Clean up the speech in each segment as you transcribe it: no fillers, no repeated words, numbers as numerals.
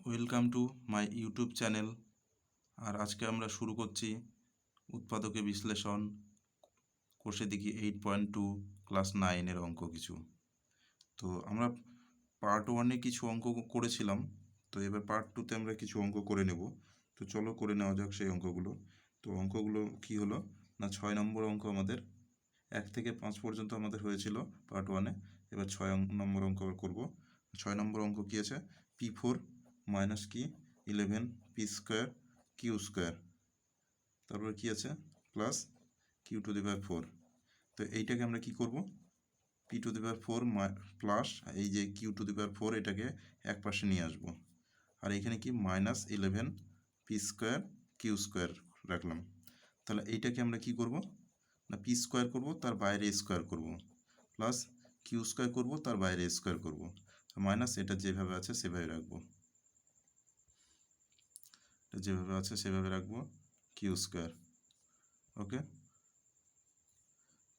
Welcome to my YouTube channel. আর আজকে আমরা শুরু করছি উৎপাদকে বিশ্লেষণ কোষে দেখি 8.2 ক্লাস 9-এর অঙ্ক কিছু। তো আমরা পার্ট 1-এ কিছু অঙ্ক করেছিলাম, তো এবার পার্ট 2-তে আমরা কিছু অঙ্ক করে নেব। তো চলো করে নেওয়া যাক সেই অঙ্কগুলো। তো অঙ্কগুলো কি হলো না, 6 নম্বর অঙ্ক আমাদের 1 থেকে 5 পর্যন্ত আমাদের হয়েছিল পার্ট 1-এ। এবার 6 নম্বর অঙ্ক করব। 6 নম্বর অঙ্ক কী আছে, P4 মাইনাস কি 11 পি স্কোয়ার কিউ স্কোয়ার, তারপর কি আছে প্লাস কিউ টু দি পাওয়ার 4। তো এইটাকে আমরা কি করব, P to the power 4 plus এই যে কিউ টু দি পাওয়ার 4 এটাকে এক পাশে নিয়ে আসব। আর এখানে কি minus 11 p square q square রাখলাম। তাহলে এইটাকে আমরা কি করব না, পি স্কোয়ার করব, তার বাইরে স্কোয়ার করব, প্লাস কিউ স্কোয়ার করব, তার বাইরে স্কোয়ার করব, মাইনাস এটা যেভাবে আছে সেভাবে রাখবো, যেভাবে আছে সেভাবে রাখবো কিউ স্কোয়ার। ওকে,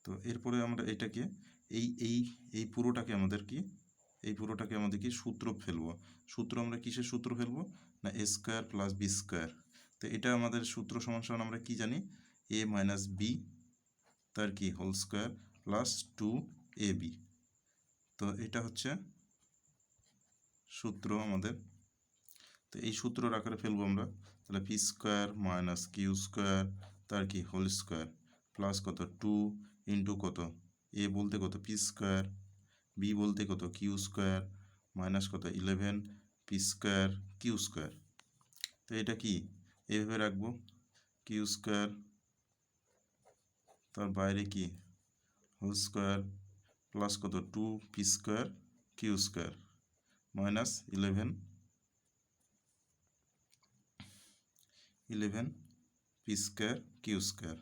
তো এরপরে আমরা এটাকে এই এই এই পুরোটাকে আমাদের কি সূত্র ফেলবো। সূত্র আমরা কিসের সূত্র ফেলবো না, এ স্কোয়ার প্লাস বি স্কোয়ার। তো এটা আমাদের সূত্র সমান সমান আমরা কি জানি, এ মাইনাস বি তার কি হোল স্কোয়ার প্লাস 2ab। তো এটা হচ্ছে সূত্র আমাদের। তো এই সূত্রর আকারে ফেলবো আমরা, তাহলে p square minus q square তার কি হোল স্কোয়ার প্লাস কত 2 ইন্টু কত এ বলতে কত পি স্কোয়ার, বি বলতে কত কিউ স্কোয়ার, মাইনাস কত 11 পি স্কোয়ার কিউ স্কোয়ার। তো এটা কি এইভাবে রাখবো, কিউ স্কোয়ার তার বাইরে কি হোল স্কোয়ার প্লাস কত 2 p square q square minus 11 p square q square.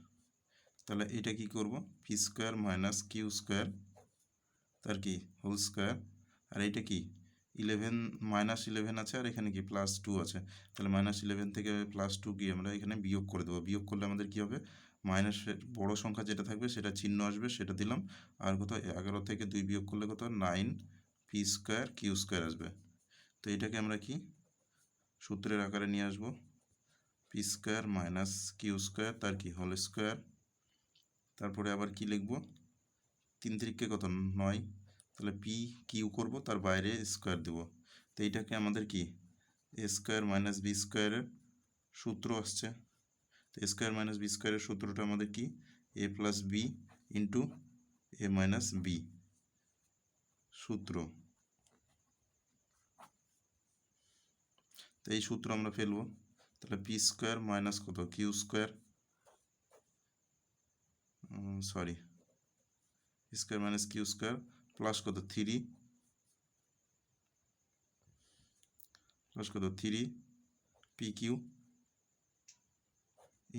তাহলে এটা কি করব, p square minus q square তার কি হোল স্কোয়ার, আর এটা কি 11 মাইনাস 11 আছে, আর এখানে কি প্লাস 2 আছে। তাহলে মাইনাস 11 থেকে প্লাস 2 কি আমরা এখানে বিয়োগ করে দেবো। বিয়োগ করলে আমাদের কি হবে, মাইনাসের বড় সংখ্যা যেটা থাকবে সেটা চিহ্ন আসবে, সেটা দিলাম। আর কত 11 থেকে 2 বিয়োগ করলে কত 9 পি স্কোয়ার কিউ স্কোয়ার আসবে। তো এটাকে আমরা কি সূত্রের আকারে নিয়ে আসবো, p square minus q square তার কি হোল স্কোয়ার, তারপরে আবার কি লিখব 3 তিরিকে কত 9, তাহলে পি কিউ করব, তার বাইরে স্কোয়ার দেব। তো এইটাকে আমাদের কি এ স্কোয়ার মাইনাস বি স্কোয়ারের সূত্র আসছে। তো এ স্কোয়ার মাইনাস বি স্কোয়ারের সূত্রটা আমাদের কি a plus b into a minus b সূত্র। তো এই সূত্র আমরা ফেলবো, তাহলে পি স্কোয়ার মাইনাস কত q square, sorry square minus q square plus কত 3 প্লাস কত 3 p q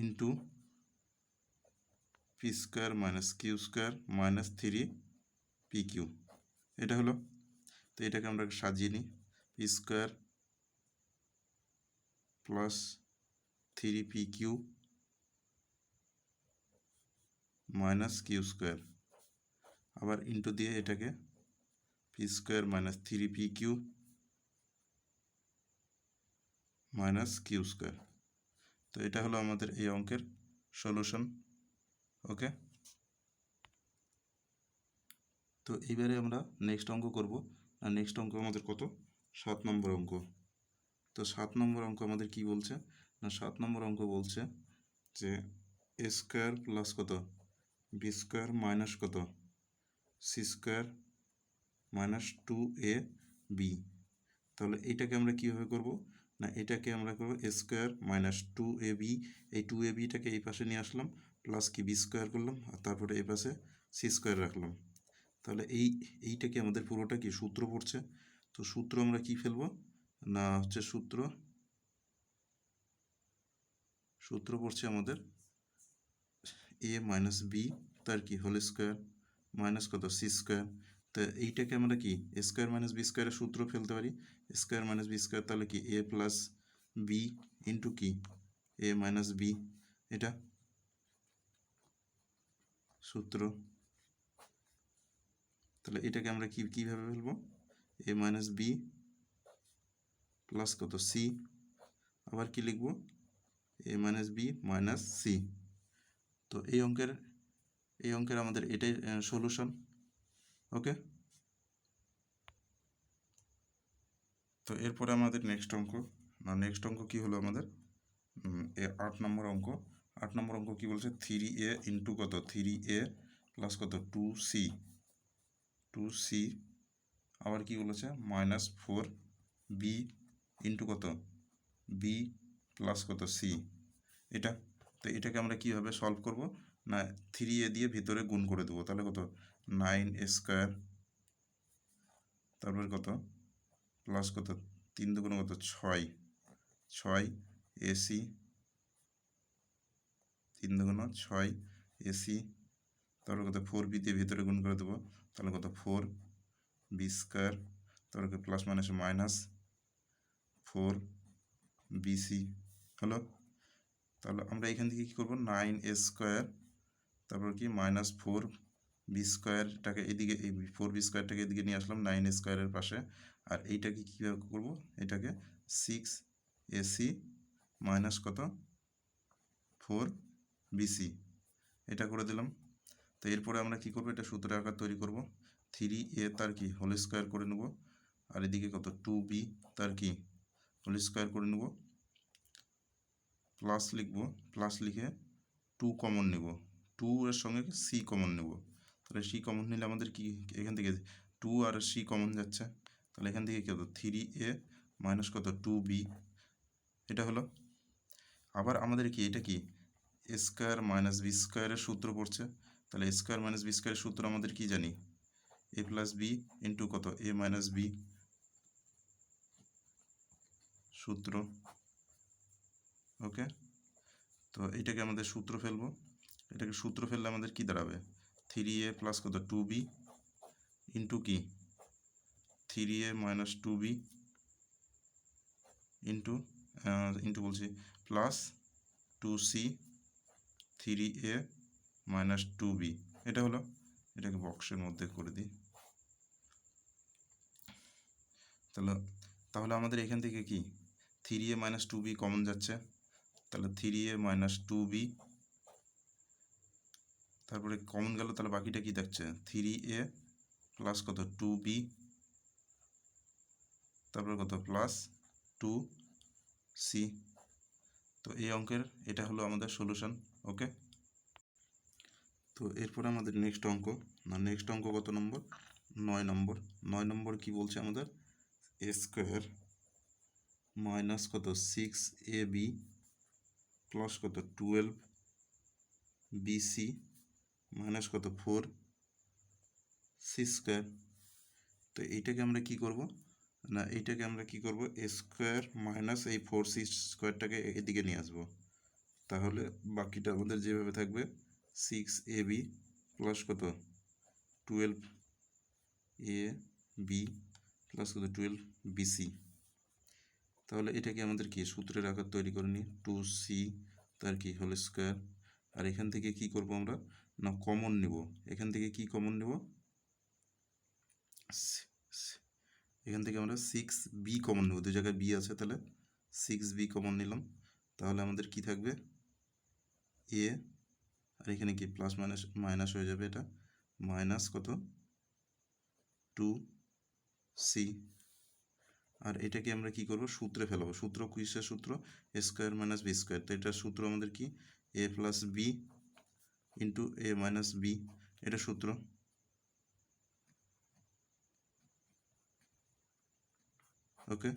into p square minus q square minus 3 p q. এটা হলো। তো এটাকে আমরা সাজিয়ে নিই, p square plus 3 p q minus q square, আবার ইন্টু দিয়ে এটাকে p square minus 3 p q minus q square. তো এটা হলো আমাদের এই অঙ্কের সলিউশন। ওকে, তো এইবারে আমরা নেক্সট অঙ্ক করব। আর নেক্সট অঙ্ক আমাদের কত 7 নম্বর অঙ্ক। তো 7 নম্বর অঙ্ক আমাদের কি বলছে না, 7 নম্বর অঙ্ক বলছে যে এ স্কোয়ার প্লাস কত বি স্কোয়ার মাইনাস কত c square minus 2a b. তাহলে এটাকে আমরা কীভাবে করব না, এটাকে আমরা করব এ স্কোয়ার মাইনাস 2ab, এই 2abটাকে এই পাশে নিয়ে আসলাম, প্লাস কি বি স্কোয়ার করলাম, আর তারপরে এই পাশে সি স্কোয়ার রাখলাম। তাহলে এইটাকে আমাদের পুরোটা কি সূত্র পড়ছে। তো সূত্র আমরা কি ফেলবো না, হচ্ছে সূত্র পড়ছে আমাদের এ মাইনাস বি তার কি হোল স্কোয়ার মাইনাস কত সি স্কোয়ার। তো এইটাকে আমরা কি এ স্কোয়ার মাইনাস বি স্কোয়ারের সূত্র ফেলতে পারি, স্কোয়ার মাইনাস বি স্কোয়ার, তাহলে কি এ প্লাস বি ইন্টু কি এ মাইনাস বি, এটা সূত্র। তাহলে এটাকে আমরা কীভাবে ফেলবো, এ মাইনাস বি প্লাস কত সি, আবার কি লিখব এ মাইনাস বি মাইনাস সি। তো এই অঙ্কের আমাদের এটাই সলিউশন। ওকে, তো এরপরে আমাদের নেক্সট অঙ্ক কি হলো আমাদের 8 নম্বর অঙ্ক। 8 নম্বর অঙ্ক কি বলছে, 3a ইন্টু কত 3a প্লাস কত 2c আবার কি বলেছে মাইনাস 4b ইন্টু কত b প্লাস কত c। এটা তো এটাকে আমরা কিভাবে সলভ করব না, 3a দিয়ে ভিতরে গুণ করে দেবো, তাহলে কত 9a স্কোয়ার, তারপরে কত প্লাস কত 3 দুগুণ কত 6 ac, 3 দুগুণ 6 ac, তারপরে কত 4b দিয়ে ভিতরে গুণ করে দেবো, তাহলে কত 4b স্কোয়ার, তারপরে প্লাস মাইনাস মাইনাস 4bc হলো। তাহলে আমরা এখান থেকে কী করবো 9a স্কোয়ার, তারপর কি মাইনাস 4b স্কোয়ারটাকে এদিকে, এই 4b স্কোয়ারটাকে এদিকে নিয়ে আসলাম 9a স্কোয়ারের পাশে, আর এইটাকে কীভাবে করবো, এটাকে 6ac মাইনাস কত 4bc এটা করে দিলাম। তো এরপরে আমরা কি করব, এটা সূত্রের আকার তৈরি করব, 3a তার কি হোল স্কোয়ার করে নেব, আর এদিকে কত 2b তার কি হোল স্কোয়ার করে নেব, প্লাস লিখব, প্লাস লিখে 2 কমন নেব, 2 এর সঙ্গে c কমন নেব, তাহলে c কমন নিলে আমাদের কি এখান থেকে 2 আর c কমন যাচ্ছে, তাহলে এখান থেকে কত 3a মাইনাস কত 2b এটা হলো। আবার আমাদের কি এটা কি এ স্কোয়ার মাইনাস বি স্কোয়ারের সূত্র পড়ছে, তাহলে এ স্কোয়ার মাইনাস বি স্কোয়ারের সূত্র আমাদের কি জানি, এ প্লাস বি ইন্টু কত এ মাইনাস বি সূত্র। ওকে, তো এটাকে আমাদের সূত্র ফেলবো, এটাকে সূত্র ফেললে আমাদের কি দাঁড়াবে 3a প্লাস কত 2b ইন্টু কি 3a মাইনাস 2b ইন্টু বলছি plus 2c 3a minus 2b এটা হলো। এটাকে বক্সের মধ্যে করে দিই, তাহলে আমাদের এখান থেকে কি 3a মাইনাস 2b কমন যাচ্ছে, তাহলে 3a মাইনাস 2b, তারপরে কমন গেল, তাহলে বাকিটা কি থাকছে 3a প্লাস কত 2b, তারপরে কত প্লাস 2c। তো এই অঙ্কের এটা হলো আমাদের সলিউশন। ওকে, তো এরপরে আমাদের নেক্সট অঙ্ক কত নম্বর 9 নম্বর কি বলছে আমাদের এ স্কোয়ার মাইনাস কত 6ab প্লাস কত 12bc মাইনাস কত 4c স্কোয়ার। তো এইটাকে আমরা কি করব না, এইটাকে আমরা কি করব এ স্কোয়ার মাইনাস এই 4c স্কোয়ারটাকে এদিকে নিয়ে আসবো, তাহলে বাকিটা আমাদের যেভাবে থাকবে 6ab প্লাস কত 12ab প্লাস কত 12bc। তাহলে এটাকে আমাদের কি সূত্রের আকার তৈরি করে নিই 2c তার কি হোল স্কোয়ার, আর এখান থেকে কি করব আমরা না কমন নেব, এখান থেকে কি কমন নেব, এখান থেকে আমরা 6b কমন নেব, দু জায়গায় b আছে, তাহলে 6b কমন নিলাম, তাহলে আমাদের কি থাকবে a, আর এখানে কি প্লাস মাইনাস মাইনাস হয়ে যাবে, এটা মাইনাস কত 2c, আর এটাকে আমরা কি করব সূত্রে ফেলাবো, সূত্র কিসের সূত্র এ স্কোয়ার মাইনাস বি স্কোয়ার, তো এটার সূত্র আমাদের কি a plus b into a minus B এটা সূত্র। ওকে,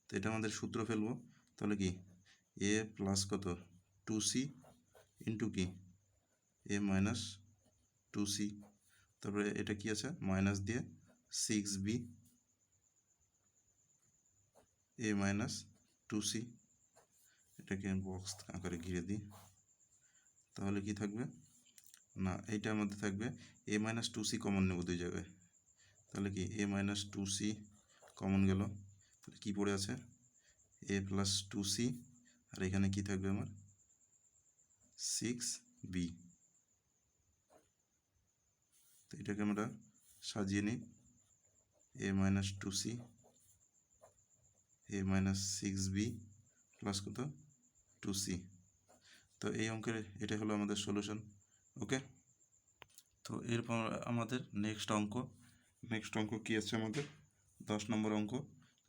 তো এটা আমাদের সূত্র ফেলবো, তাহলে কি এ প্লাস কত 2c ইন্টু কি এ মাইনাস 2c, তারপরে এটা কি আছে মাইনাস দিয়ে 6b এ মাইনাস 2c, এটাকে বক্স আকারে ঘিরে দিই, তাহলে কি থাকবে না এইটার মধ্যে থাকবে এ মাইনাস 2c কমন নেব দুই জায়গায়, তাহলে কি এ মাইনাস 2c কমন গেল, তাহলে কি পড়ে আছে এ প্লাস 2c, আর এখানে কি থাকবে আমার 6b। তো এটাকে আমরা সাজিয়ে নিই এ মাইনাস 2c এ মাইনাস 6b প্লাস কত 2c। তো এই অঙ্কের এটা হলো আমাদের সলিউশন। ওকে, তো এরপর আমাদের নেক্সট অঙ্ক কী আছে আমাদের 10 নম্বর অঙ্ক।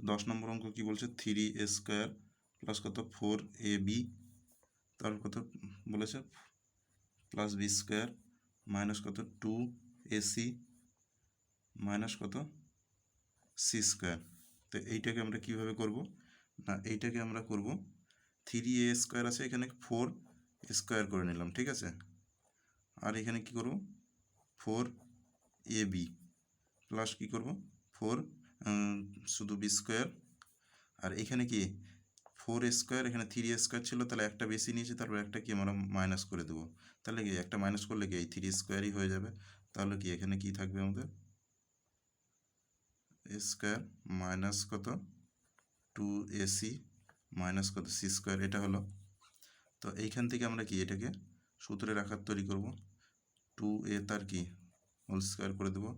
10 নম্বর অঙ্ক কী বলছে 3a² প্লাস কত 4ab, তারপর কত বলেছে প্লাস b² মাইনাস কত 2ac মাইনাস কত c²। তো এইটাকে আমরা কিভাবে করব না, এইটাকে আমরা করব 3a² আছে, এখানে 4² করে নিলাম, ঠিক আছে। আর এখানে কি করব 4ab প্লাস কি করব 4 শুধু b², আর এখানে কি 4a², এখানে 3a² ছিল, তাহলে একটা বেশি নিয়েছি, তারপর একটা কি আমরা মাইনাস করে দেবো, তাহলে কি একটা মাইনাস করলে কি এই 3² হয়ে যাবে। তাহলে কি এখানে কি থাকবে আমাদের a² মাইনাস কত 2ac মাইনাস কত c², এটা হলো। তো এইখান থেকে আমরা কি এটাকে সূত্রের আকার তৈরি করব, 2a তার কি হোল স্কোয়ার করে দেবো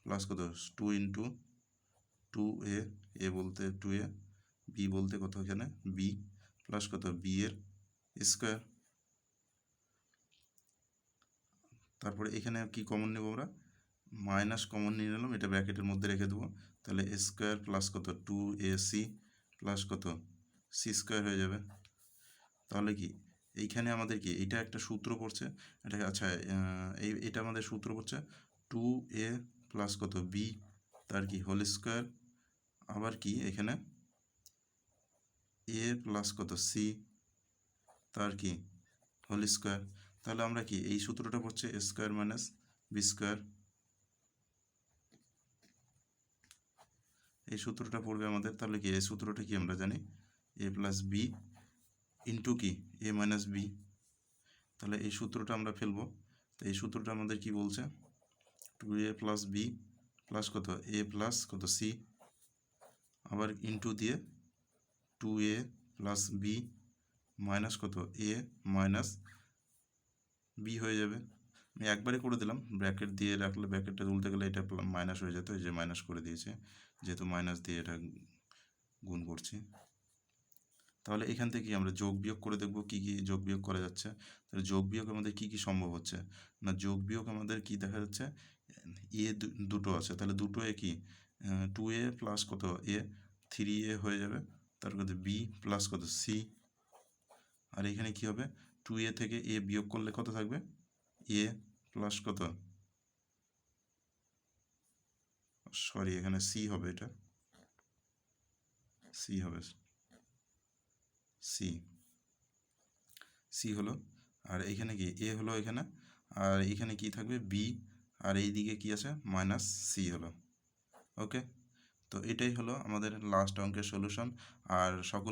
প্লাস কত 2 ইন্টু 2a, এ বলতে 2a, বি বলতে কত এখানে বি প্লাস কত বি এর স্কোয়ার। তারপরে এখানে কি কমন নেব আমরা, মাইনাস কমন নিয়ে নিলাম, এটা ব্র্যাকেটের মধ্যে রেখে দেবো, তাহলে স্কোয়ার প্লাস কত 2ac প্লাস কত c² হয়ে যাবে। তাহলে কি এইখানে আমাদের কি এইটা একটা সূত্র পড়ছে, এটা আচ্ছা এটা আমাদের সূত্র পড়ছে 2a প্লাস কত বি তার কি হোল স্কোয়ার, আবার কি এখানে এ প্লাস কত সি তার কি হোল স্কোয়ার। তাহলে আমরা কি এই সূত্রটা পড়ছে a² মাইনাস b², এই সূত্রটা পড়বে আমাদের। তাহলে কি এই সূত্রটা কি আমরা জানি a প্লাস বি ইন্টু কি এ মাইনাস বি, তাহলে এই সূত্রটা আমরা ফেলবো। তো এই সূত্রটা আমাদের কি বলছে 2a প্লাস বি প্লাস কত এ প্লাস কত সি, আবার ইন্টু দিয়ে 2a প্লাস বি মাইনাস কত এ মাইনাস বি হয়ে যাবে। আমি একবারে করে দিলাম, ব্র্যাকেট দিয়ে রাখলে ব্র্যাকেটটা তুলতে গেলে এটা মাইনাস হয়ে যেত, এই যে মাইনাস করে দিয়েছে, যেহেতু মাইনাস দিয়ে এটা গুণ করছি। তাহলে এখান থেকে আমরা যোগ বিয়োগ করে দেখব কি কি যোগ বিয়োগ করা যাচ্ছে। তাহলে যোগ বিয়োগ আমাদের কি কি সম্ভব হচ্ছে না, যোগ বিয়োগ আমাদের কি দেখা যাচ্ছে এ দুটো আছে, তাহলে দুটো এ কি 2a প্লাস কত এ 3a হয়ে যাবে, তার কত বি প্লাস কত সি, আর এখানে কি হবে 2a থেকে এ বিয়োগ করলে কত থাকবে এ প্লাস কত সরি এখানে সি হবে, এটা সি হবে, সি সি হলো, আর এখানে কি এ হলো এখানে, আর এখানে কি থাকবে বি, আর এই দিকে কি আছে মাইনাস সি হলো। ওকে, তো এটাই হলো আমাদের লাস্ট অঙ্কের সলিউশন। আর সকল